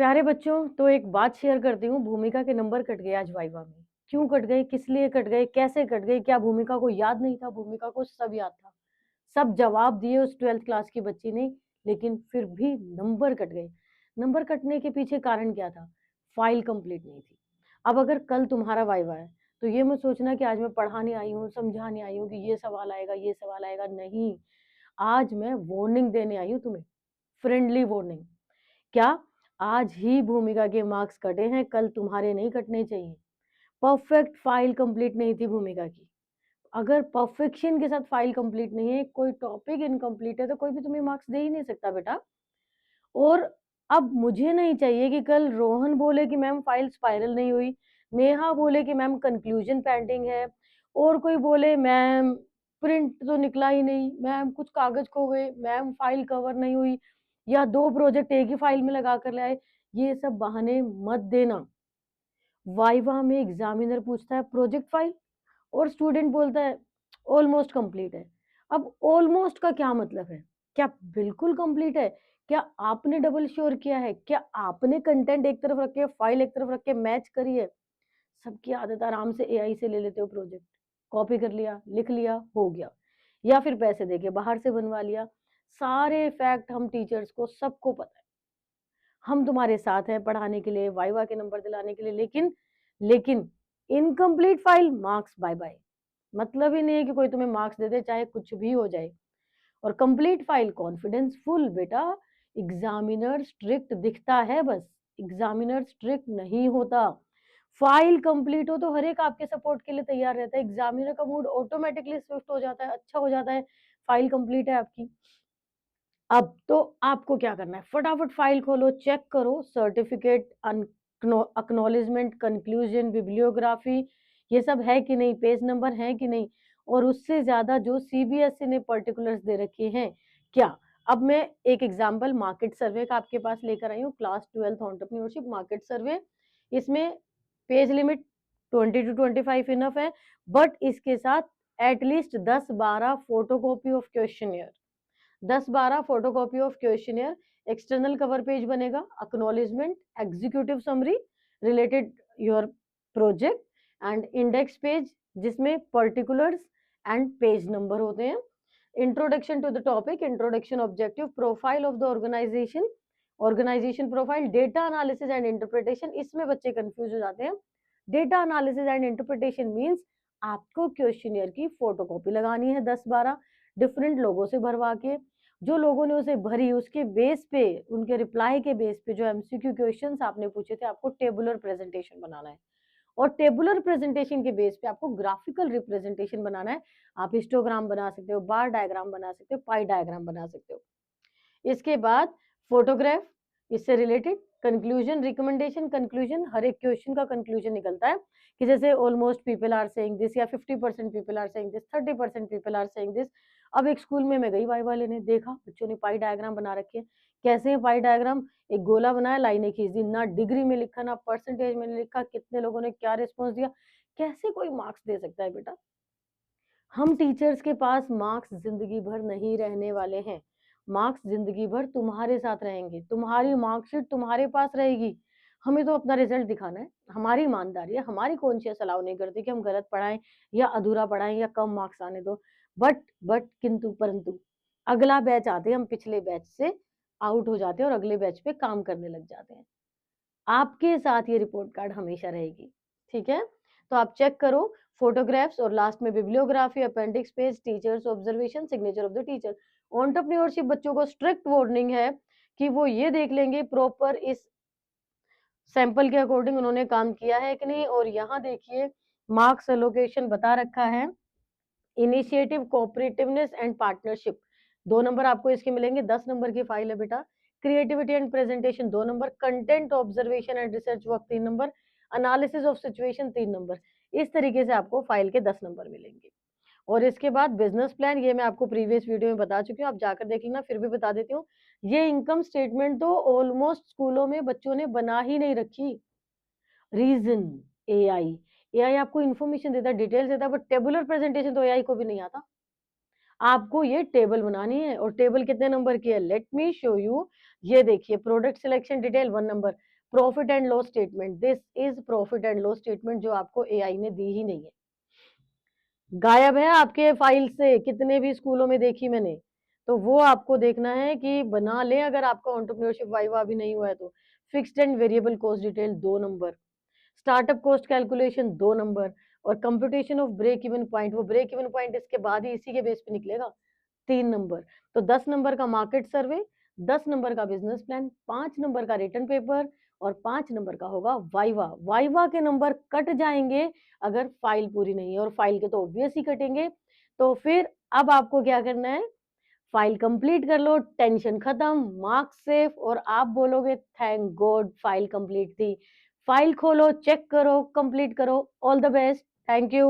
प्यारे बच्चों, तो एक बात शेयर करती हूँ। भूमिका के नंबर कट गए आज वाइवा में। क्यों कट गए, किस लिए कट गए, कैसे कट गए? क्या भूमिका को याद नहीं था? भूमिका को सब याद था। सब जवाब दिए उस 12th क्लास की बच्ची ने, लेकिन फिर भी नंबर कट गए। नंबर कटने के पीछे कारण क्या था? फाइल कंप्लीट नहीं थी। अब अगर कल तुम्हारा वाइवा है, तो ये मत सोचना कि आज मैं पढ़ाने आई हूँ, समझाने आई हूँ कि ये सवाल आएगा, ये सवाल आएगा। नहीं, आज मैं वार्निंग देने आई हूँ तुम्हें। Friendly warning. क्या आज ही भूमिका के मार्क्स कटे हैं? कल तुम्हारे नहीं कटने चाहिए। परफेक्ट फाइल कंप्लीट नहीं थी भूमिका की। अगर परफेक्शन के साथ फाइल कंप्लीट नहीं है, कोई टॉपिक इनकम्प्लीट है, तो कोई भी तुम्हें मार्क्स दे ही नहीं सकता बेटा। और अब मुझे नहीं चाहिए कि कल रोहन बोले कि मैम फाइल स्पाइरल नहीं हुई, नेहा बोले कि मैम कंक्लूजन पेंडिंग है, और कोई बोले मैम प्रिंट तो निकला ही नहीं, मैम कुछ कागज खो गए, मैम फाइल कवर नहीं हुई, या दो प्रोजेक्ट एक ही फाइल में लगा कर ले आए। ये सब बहाने मत देना। वाइवा में एग्जामिनर पूछता है प्रोजेक्ट फाइल, और स्टूडेंट बोलता है ऑलमोस्ट कंप्लीट है। अब ऑलमोस्ट का क्या मतलब है? क्या बिल्कुल कंप्लीट है? क्या आपने डबल श्योर किया है? क्या आपने कंटेंट एक तरफ रख के फाइल एक तरफ रख के मैच करी है? सबकी आदत आराम से एआई से ले लेते हो प्रोजेक्ट, कॉपी कर लिया, लिख लिया, हो गया, या फिर पैसे देके बाहर से बनवा लिया। सारे फैक्ट हम टीचर्स को सबको पता है। हम तुम्हारे साथ हैं पढ़ाने के लिए, वाइवा के नंबर दिलाने के लिए, लेकिन incomplete file marks bye bye. मतलब ही नहीं है कि कोई तुम्हें मार्क्स दे दे चाहे कुछ भी हो जाए। और कंप्लीट फाइल कॉन्फिडेंस फुल बेटा। एग्जामिनर स्ट्रिक्ट दिखता है बस, एग्जामिनर स्ट्रिक्ट नहीं होता। फाइल कंप्लीट हो तो हर एक आपके सपोर्ट के लिए तैयार रहता है। एग्जामिनर का मूड ऑटोमेटिकली स्विफ्ट हो जाता है, अच्छा हो जाता है। फाइल कंप्लीट है आपकी। अब तो आपको क्या करना है? फटाफट फाइल खोलो, चेक करो सर्टिफिकेट, अक्नॉलेजमेंट, कंक्लूजन, बिब्लियोग्राफी, ये सब है कि नहीं, पेज नंबर है कि नहीं, और उससे ज्यादा जो सीबीएसई ने पर्टिकुलर्स दे रखे हैं क्या। अब मैं एक एग्जांपल मार्केट सर्वे का आपके पास लेकर आई हूँ, class 12th entrepreneurship market survey. इसमें पेज लिमिट 20 to 25 इनफ है, बट इसके साथ at least 10-12 photocopy of questionnaire, 10-12 photocopy of questionnaire. External cover page बनेगा, acknowledgement, executive summary related your project, and index page जिसमें पर्टिकुलर्स एंड पेज नंबर होते हैं। Introduction to the topic, introduction, objective, profile of the organization, organization profile, data analysis and interpretation. इसमें बच्चे confuse हो जाते हैं। Data analysis and interpretation means आपको questionnaire की फोटोकॉपी लगानी है 10-12 डिफरेंट लोगों से भरवा के। जो लोगों ने उसे भरी उसके बेस पे, उनके रिप्लाई के बेस पे जो एमसीक्यू क्वेश्चंस आपने पूछे थे, आपको टेबुलर प्रेजेंटेशन बनाना है। और टेबुलर प्रेजेंटेशन के बेस पे आपको ग्राफिकल रिप्रेजेंटेशन बनाना है। आप हिस्टोग्राम बना सकते हो, बार डायग्राम बना सकते हो, पाई डायग्राम बना सकते हो। इसके बाद फोटोग्राफ, इससे रिलेटेड कंक्लूजन, रिकमेंडेशन। कंक्लूजन, हर एक क्वेश्चन का कंक्लूजन निकलता है कि जैसे almost people are saying this, या 50% people are saying this, 30% people are saying this. अब एक स्कूल में मैं गई वाइवा लेने, देखा बच्चों ने पाई डायग्राम बना रखे हैं। कैसे है पाई डायग्राम? एक गोला बनाया, लाइनें खींच दी, ना डिग्री में लिखा ना परसेंटेज में लिखा, कितने लोगों ने क्या रिस्पॉन्स दिया। कैसे कोई मार्क्स दे सकता है बेटा? हम टीचर्स के पास मार्क्स जिंदगी भर नहीं रहने वाले हैं। मार्क्स जिंदगी भर तुम्हारे साथ रहेंगे, तुम्हारी मार्कशीट तुम्हारे पास रहेगी। हमें तो अपना रिजल्ट दिखाना है, हमारी ईमानदारी है, हमारी कॉन्शियस अलाउ नहीं करती कि हम गलत पढ़ाएं या अधूरा पढ़ाएं या कम मार्क्स आने दो। बट किंतु परंतु अगला बैच आते हैं, हम पिछले बैच से आउट हो जाते हैं और अगले बैच पे काम करने लग जाते हैं। आपके साथ ये रिपोर्ट कार्ड हमेशा रहेगी, ठीक है? तो आप चेक करो फोटोग्राफ्स, और लास्ट में bibliography, appendix page, teachers observation, signature of the teacher. Entrepreneurship बच्चों को स्ट्रिक्ट वार्निंग है कि वो ये देख लेंगे प्रॉपर इस सैंपल के अकॉर्डिंग उन्होंने काम किया है कि नहीं। और यहाँ देखिए मार्क्स एलोकेशन बता रखा है, initiative, cooperativeness and partnership 2 number आपको इसके मिलेंगे। 10 नंबर की फाइल है बेटा। Creativity and presentation 2 number, content observation and research work 3 number, analysis of situation 3 number. इस तरीके से आपको फाइल के 10 नंबर मिलेंगे। और इसके बाद बिजनेस प्लान, ये मैं आपको प्रीवियस वीडियो में बता चुकी हूँ, आप जाकर देख लेना, फिर भी बता देती हूँ। ये इनकम स्टेटमेंट तो ऑलमोस्ट स्कूलों में बच्चों ने बना ही नहीं रखी। Reason, AI. एआई आपको इन्फॉर्मेशन देता है, डिटेल्स देता है, बट टेबुलर प्रेजेंटेशन तो एआई को भी नहीं आता। आपको ये टेबल बनानी है, और टेबल कितने नंबर की है? Let me show you. ये देखिए, product selection detail 1 number, profit and loss statement, this is profit and loss statement जो आपको एआई ने दी ही नहीं है, गायब है आपके फाइल से, कितने भी स्कूलों में देखी मैंने। तो वो आपको देखना है कि बना ले, अगर आपका एंटरप्रेन्योरशिप वाइवा अभी नहीं हुआ है तो। Fixed and variable cost detail 2 number, startup cost calculation 2 number, और computation of break even point, वो ब्रेक इवन पॉइंट इसके बाद ही इसी के बेस पे निकलेगा, 3 नंबर। तो 10 नंबर का मार्केट सर्वे, 10 नंबर का बिजनेस प्लान, 5 नंबर का रिटर्न पेपर, और 5 नंबर का होगा वाइवा। वाइवा के नंबर कट जाएंगे अगर फाइल पूरी नहीं है, और फाइल के तो ऑब्वियस ही कटेंगे। तो फिर अब आपको क्या करना है, फाइल कंप्लीट कर लो, टेंशन खत्म, मार्क्स सेफ, और आप बोलोगे थैंक गॉड फाइल कंप्लीट थी। फाइल खोलो, चेक करो, कंप्लीट करो। All the best, thank you.